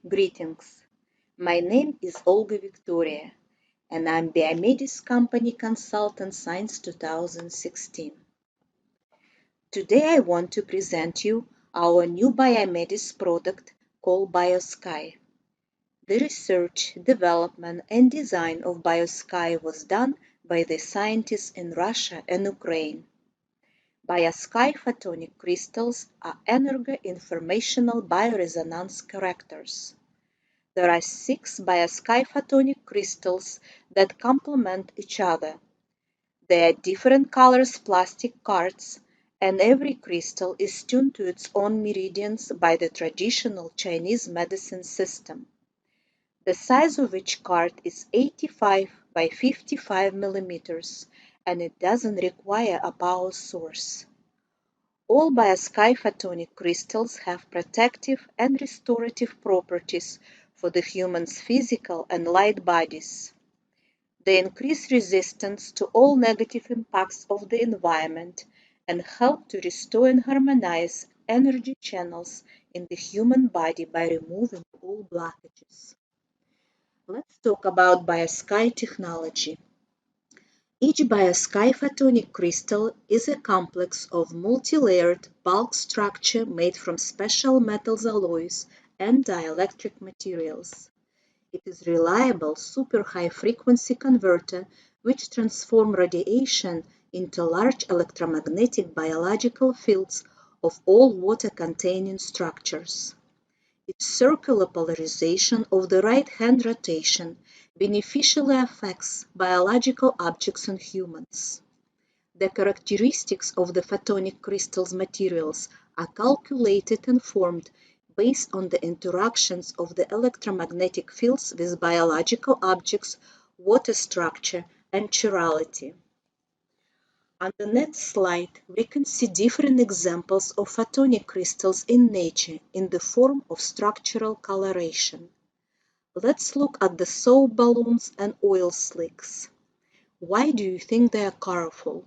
Greetings. My name is Olga Victoria, and I'm Biomedis Company Consultant since 2016. Today I want to present you our new Biomedis product called BIOSKY. The research, development, and design of BIOSKY was done by the scientists in Russia and Ukraine. BIOSKY photonic crystals are energy-informational bioresonance correctors. There are 6 BIOSKY photonic crystals that complement each other. They are different colors plastic cards, and every crystal is tuned to its own meridians by the traditional Chinese medicine system. The size of each card is 85 by 55 millimeters, and it doesn't require a power source. All BIOSKY photonic crystals have protective and restorative properties for the human's physical and light bodies. They increase resistance to all negative impacts of the environment and help to restore and harmonize energy channels in the human body by removing all blockages. Let's talk about BIOSKY technology. Each BIOSKY photonic crystal is a complex of multi-layered bulk structure made from special metals alloys and dielectric materials. It is a reliable super high-frequency converter which transforms radiation into large electromagnetic biological fields of all water-containing structures. Its circular polarization of the right-hand rotation beneficially affects biological objects and humans. The characteristics of the photonic crystals materials are calculated and formed based on the interactions of the electromagnetic fields with biological objects, water structure, and chirality. On the next slide, we can see different examples of photonic crystals in nature in the form of structural coloration. Let's look at the soap balloons and oil slicks. Why do you think they are colorful?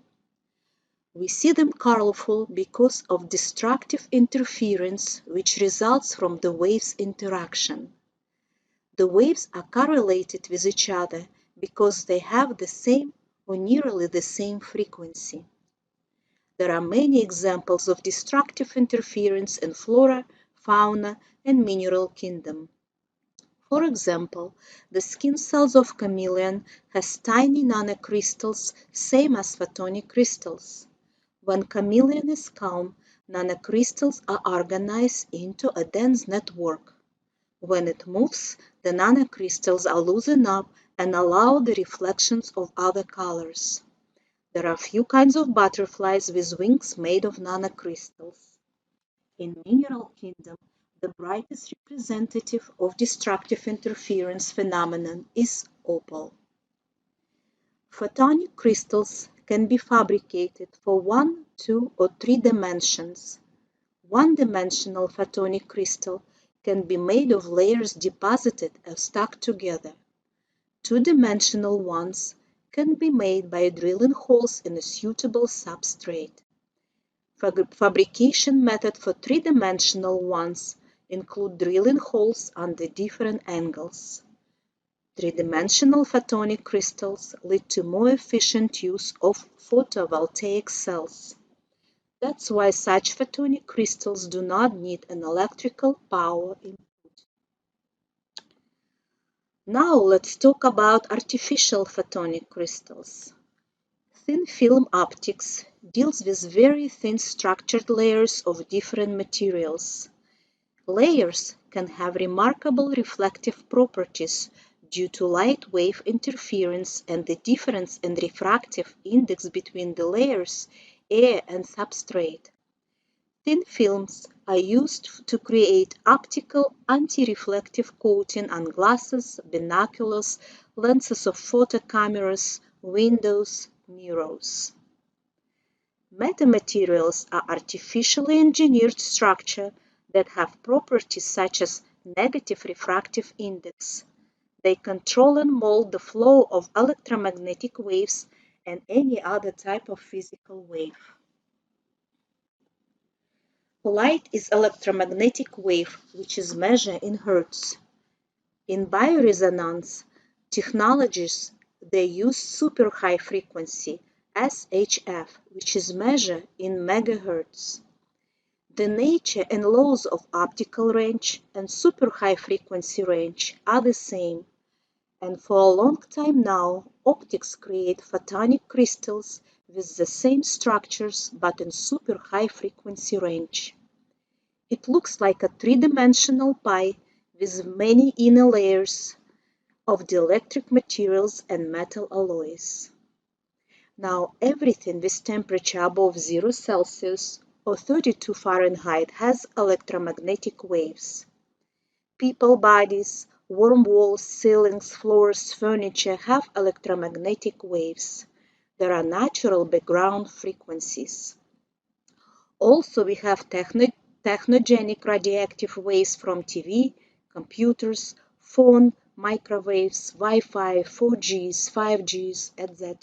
We see them colorful because of destructive interference which results from the waves' interaction. The waves are correlated with each other because they have the same or nearly the same frequency. There are many examples of destructive interference in flora, fauna, and mineral kingdom. For example, the skin cells of chameleon has tiny nanocrystals, same as photonic crystals. When chameleon is calm, nanocrystals are organized into a dense network. When it moves, the nanocrystals are loosened up and allow the reflections of other colors. There are few kinds of butterflies with wings made of nanocrystals. In mineral kingdom, the brightest representative of destructive interference phenomenon is opal. Photonic crystals can be fabricated for 1, 2, or 3 dimensions. One-dimensional photonic crystal can be made of layers deposited or stuck together. Two-dimensional ones can be made by drilling holes in a suitable substrate. Fabrication method for three-dimensional ones include drilling holes under different angles. Three-dimensional photonic crystals lead to more efficient use of photovoltaic cells. That's why such photonic crystals do not need an electrical power input. Now let's talk about artificial photonic crystals. Thin film optics deals with very thin structured layers of different materials. Layers can have remarkable reflective properties due to light wave interference and the difference in refractive index between the layers, air, and substrate. Thin films are used to create optical anti-reflective coating on glasses, binoculars, lenses of photo cameras, windows, mirrors. Metamaterials are artificially engineered structures that have properties such as negative refractive index. They control and mold the flow of electromagnetic waves and any other type of physical wave. Light is electromagnetic wave which is measured in hertz. In bioresonance technologies, they use super high frequency (SHF), which is measured in megahertz. The nature and laws of optical range and super high frequency range are the same, and for a long time now, optics create photonic crystals with the same structures but in super high frequency range. It looks like a three-dimensional pie with many inner layers of dielectric materials and metal alloys. Now, everything with temperature above 0 Celsius or 32 Fahrenheit has electromagnetic waves. People bodies, warm walls, ceilings, floors, furniture have electromagnetic waves. There are natural background frequencies. Also, we have technogenic radioactive waves from TV, computers, phone, microwaves, Wi-Fi, 4Gs, 5Gs, etc.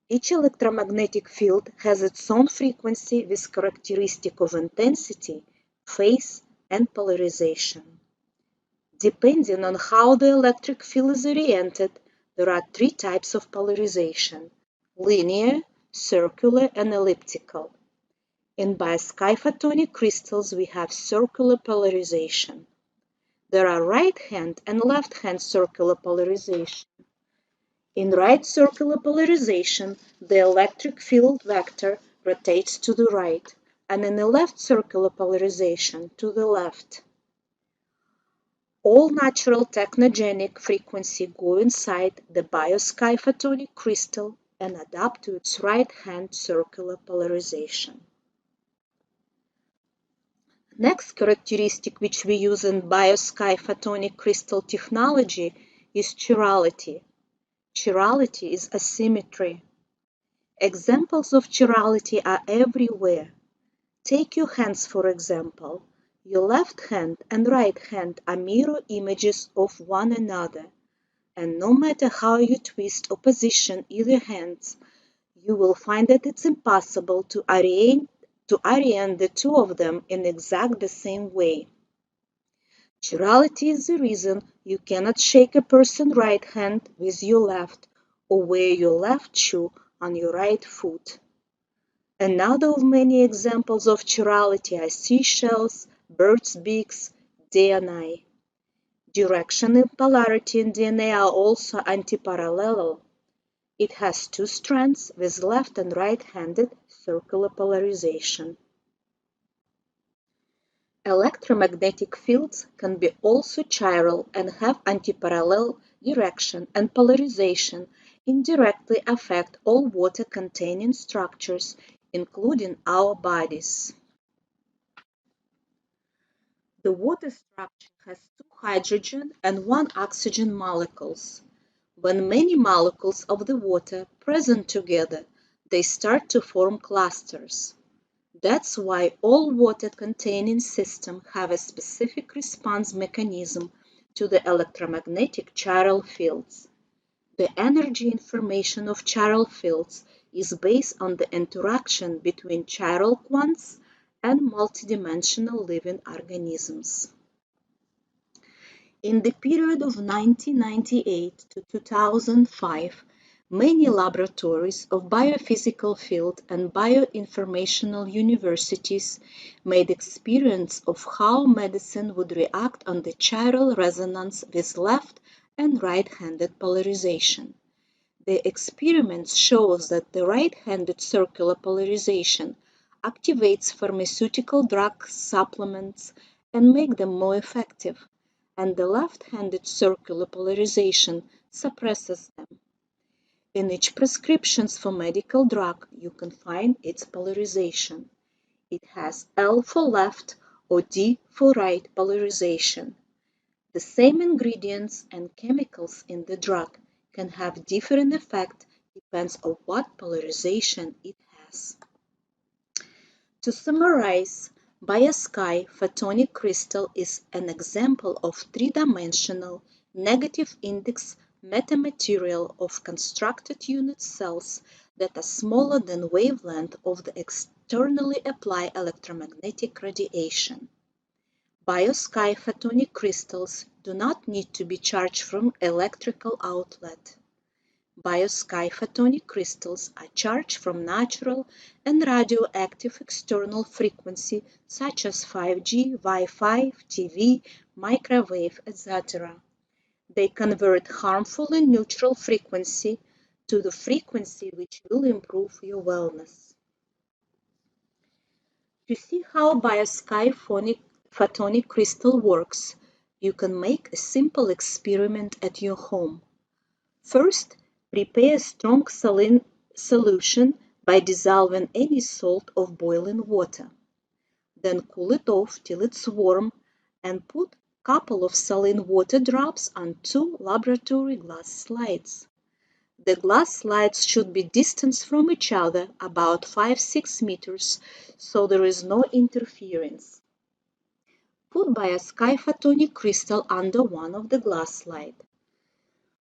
Each electromagnetic field has its own frequency with characteristic of intensity, phase, and polarization. Depending on how the electric field is oriented, there are three types of polarization: linear, circular, and elliptical. In BIOSKY photonic crystals, we have circular polarization. There are right-hand and left-hand circular polarization. In right circular polarization, the electric field vector rotates to the right, and in the left circular polarization, to the left. All natural technogenic frequency go inside the BIOSKY photonic crystal and adapt to its right-hand circular polarization. Next characteristic which we use in BIOSKY photonic crystal technology is chirality. Chirality is asymmetry. Examples of chirality are everywhere. Take your hands for example. Your left hand and right hand are mirror images of one another, and no matter how you twist or position either hands, you will find that it's impossible to orient the two of them in exactly the same way. Chirality is the reason you cannot shake a person's right hand with your left or wear your left shoe on your right foot. Another of many examples of chirality are seashells, birds' beaks, DNA. Direction and polarity in DNA are also antiparallel. It has two strands with left and right-handed circular polarization. Electromagnetic fields can be also chiral and have antiparallel direction and polarization indirectly affect all water-containing structures, including our bodies. The water structure has two hydrogen and one oxygen molecules. When many molecules of the water present together, they start to form clusters. That's why all water-containing systems have a specific response mechanism to the electromagnetic chiral fields. The energy information of chiral fields is based on the interaction between chiral quants and multidimensional living organisms. In the period of 1998 to 2005, many laboratories of biophysical field and bioinformational universities made experiments of how medicine would react on the chiral resonance with left and right-handed polarization. The experiments show that the right-handed circular polarization activates pharmaceutical drug supplements and make them more effective, and the left-handed circular polarization suppresses them. In each prescription for medical drug, you can find its polarization. It has L for left or D for right polarization. The same ingredients and chemicals in the drug can have different effect depends on what polarization it has. To summarize, BIOSKY photonic crystal is an example of three-dimensional negative index metamaterial of constructed unit cells that are smaller than wavelength of the externally applied electromagnetic radiation. BIOSKY photonic crystals do not need to be charged from electrical outlet. BIOSKY photonic crystals are charged from natural and radioactive external frequency such as 5G, Wi-Fi, TV, microwave, etc. They convert harmful and neutral frequency to the frequency which will improve your wellness. To see how BIOSKY photonic crystal works, you can make a simple experiment at your home. First, prepare a strong saline solution by dissolving any salt of boiling water. Then cool it off till it's warm and put a couple of saline water drops on 2 laboratory glass slides. The glass slides should be distanced from each other about 5-6 meters so there is no interference. Put BIOSKY photonic crystal under one of the glass slides.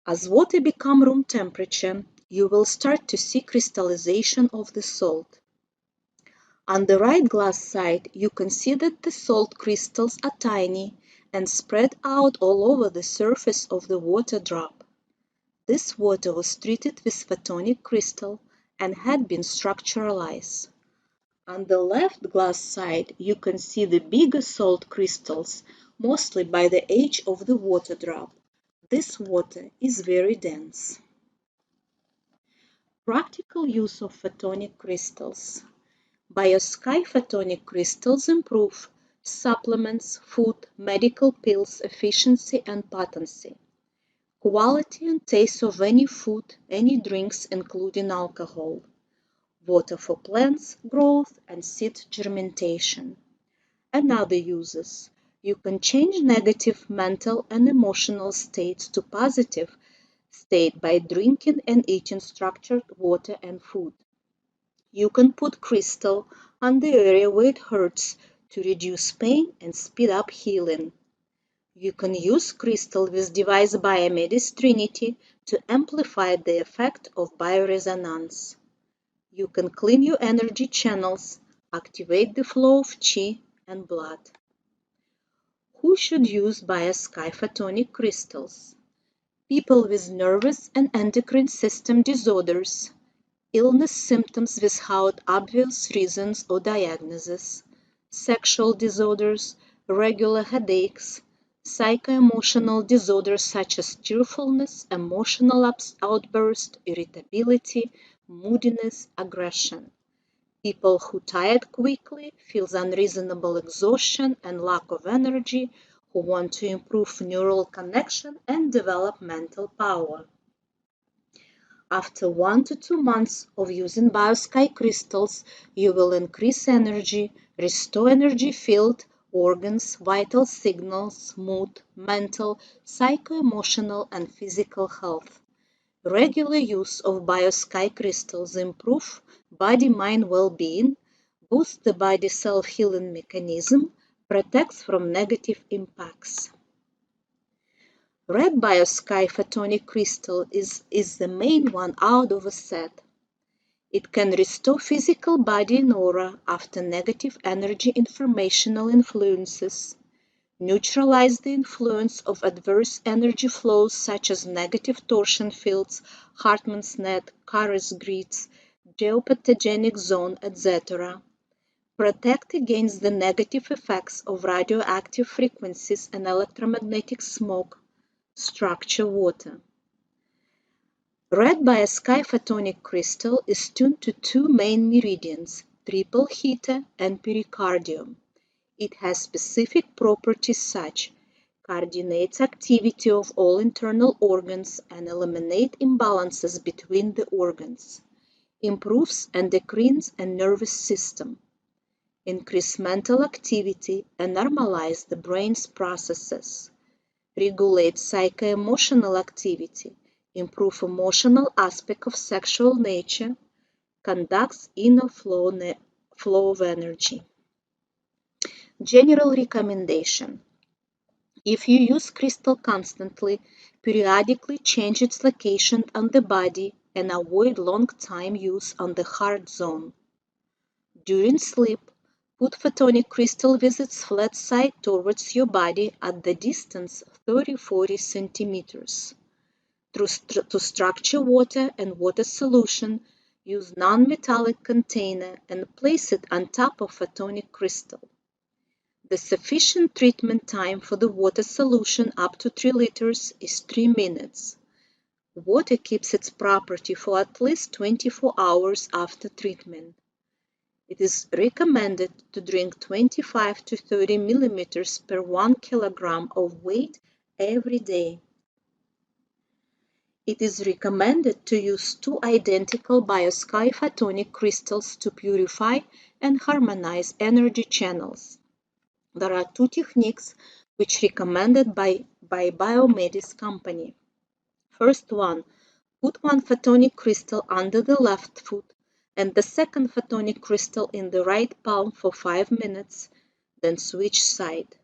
As water becomes room temperature, you will start to see crystallization of the salt. On the right glass side, you can see that the salt crystals are tiny and spread out all over the surface of the water drop. This water was treated with photonic crystal and had been structuralized. On the left glass side, you can see the bigger salt crystals, mostly by the edge of the water drop. This water is very dense. Practical use of photonic crystals. BIOSKY photonic crystals improve supplements, food, medical pills efficiency and potency. Quality and taste of any food, any drinks including alcohol. Water for plants, growth and seed germination. And other uses. You can change negative mental and emotional states to positive state by drinking and eating structured water and food. You can put crystal on the area where it hurts to reduce pain and speed up healing. You can use crystal with device Biomedis Trinity to amplify the effect of bioresonance. You can clean your energy channels, activate the flow of Qi and blood. Who should use BIOSKY photonic crystals? People with nervous and endocrine system disorders, illness symptoms without obvious reasons or diagnosis, sexual disorders, regular headaches, psycho-emotional disorders such as tearfulness, emotional outburst, irritability, moodiness, aggression. People who tired quickly, feels unreasonable exhaustion and lack of energy, who want to improve neural connection and develop mental power. After 1 to 2 months of using BIOSKY crystals, you will increase energy, restore energy field, organs, vital signals, mood, mental, psycho-emotional and physical health. Regular use of BIOSKY crystals improve body-mind well-being, boosts the body self-healing mechanism, protects from negative impacts. Red BIOSKY photonic crystal is the main one out of a set. It can restore physical body and aura after negative energy-informational influences, neutralize the influence of adverse energy flows such as negative torsion fields, Hartmann's net, Carr's grids, geopathogenic zone, etc. Protect against the negative effects of radioactive frequencies and electromagnetic smoke, structure water. Red BIOSKY photonic crystal is tuned to 2 main meridians, triple heater and pericardium. It has specific properties such coordinates activity of all internal organs and eliminates imbalances between the organs, improves endocrine and nervous system, increase mental activity and normalize the brain's processes, regulate psycho-emotional activity, improve emotional aspect of sexual nature, conducts inner flow of energy. General recommendation. If you use crystal constantly, periodically change its location on the body and avoid long time use on the heart zone. During sleep, Put photonic crystal with its flat side towards your body at the distance 30-40 centimeters. To structure water and water solution, use non-metallic container and place it on top of photonic crystal. The sufficient treatment time for the water solution up to 3 liters is 3 minutes. Water keeps its property for at least 24 hours after treatment. It is recommended to drink 25 to 30 millimeters per 1 kilogram of weight every day. It is recommended to use 2 identical BIOSKY photonic crystals to purify and harmonize energy channels. There are 2 techniques which recommended by BioSky company. First one, put 1 photonic crystal under the left foot and the second photonic crystal in the right palm for 5 minutes, then switch side.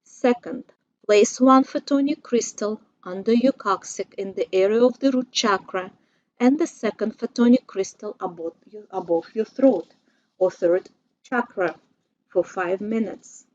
Second, place 1 photonic crystal under your coccyx in the area of the root chakra and the second photonic crystal above your throat or third chakra for 5 minutes.